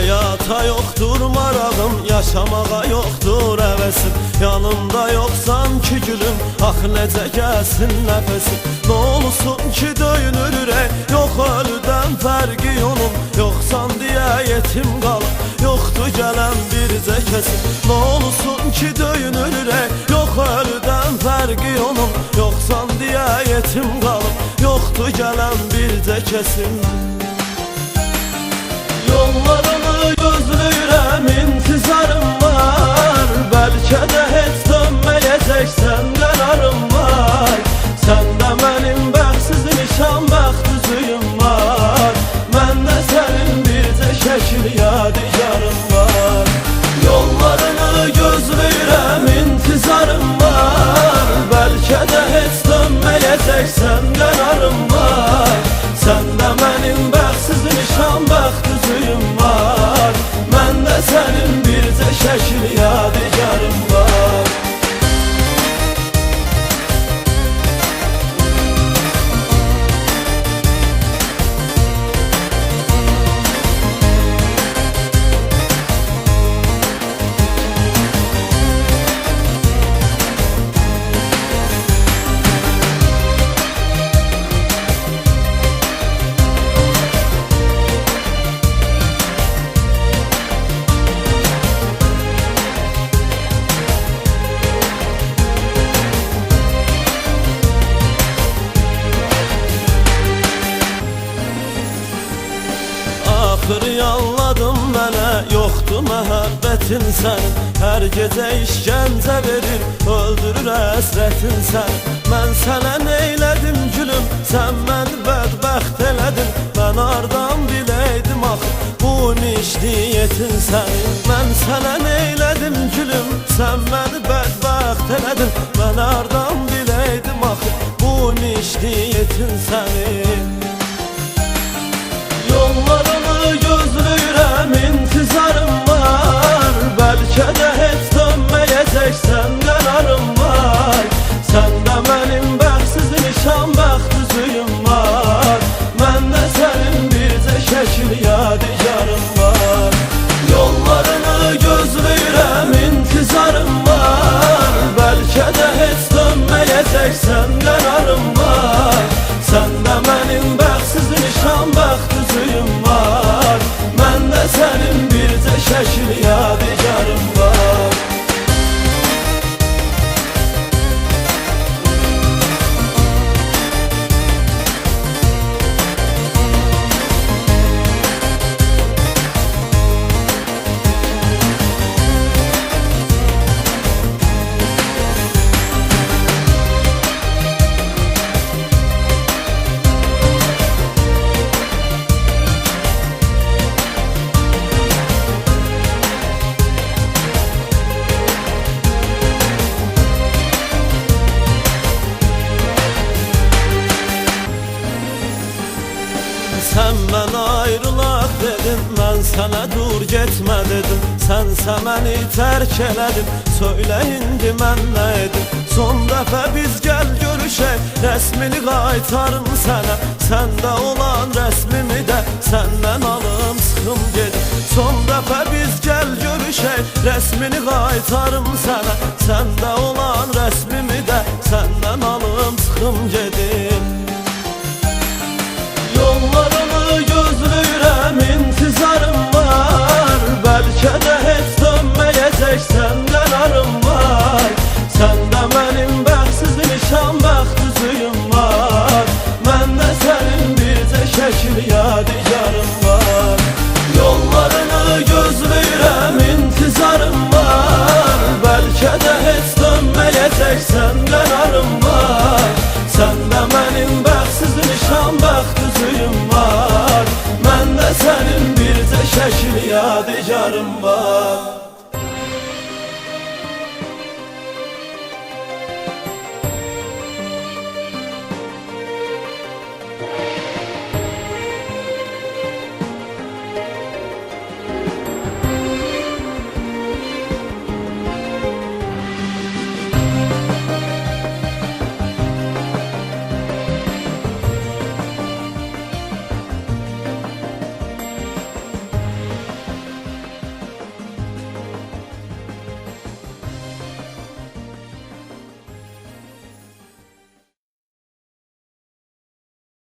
Həyata yoxdur marağım, yaşamağa yoxdur həvəsim. Yanımda yoxsan ki gülüm, ax necə gəlsin nəfəsim. Nə olsun ki döyünür ürək, yox ölüdən fərqi onun. Yoxsan deyə yetim qalıb, yoxdur gələn bircə kəsim. Nə olsun ki döyünür ürək, yox ölüdən fərqi onun. Yoxsan deyə yetim qalıb, yoxdur gələn bircə kəsim. Yollarını gözləyirəm, intizarım var. Bəlkə də heç dönməyəcəksən, qərarım var. Səndə mənim bəxtsizmişəm, bəxt üzüyüm var. Məndə sənin bircə şəkil yadigarım var. Yollarını gözləyirəm, intizarım var. Bəlkə də heç dönməyəcəksən, qərarım var. Səndə mənim bəxtsizmişəm, bəxt üzüyüm var. Məndə sənin bircə şəkil yadigarım var. Axır yanladım mənə, yoxdur məhəbbətin sənin. Hər gecə işgəncə verir, öldürür əsrətin sənin. Mən sənə neylədim gülüm, sən məni bədbəxt elədin. Mən hardan biləydim axı, bu nişniyetin sənin. Mən sənə neylədim gülüm, sən məni bədbəxt elədin. Mən hardan biləydim axı, bu nişniyetin sənin. Yollarını gözləyirəm, intizarım var. Bəlkə də heç dönməyəcəksən, qərarım var. Səndə mənim bəxtsizmişəm, bəxt üzüyüm var. Məndə sənin bircə şəkil yadigarım var. Yollarını gözləyirəm, intizarım var. Bəlkə də heç dönməyəcəksən, qərarım var. Səndə mənim bəxtsizmişəm, bəxt üzüyüm var. Məndə sənin bircə şəkil yadigarım var. Sən mənə ayrılaq dedin, mən sənə dur getmə dedim. Sənsə məni tərk elədin, söylə indi mən nə edim. Son dəfə biz gəl görüşək, rəsmini qaytarım sənə. Səndə olan rəsmimi də səndən alım sıxım gedim. Son dəfə biz gəl görüşək, rəsmini qaytarım sənə. Səndə olan rəsmimi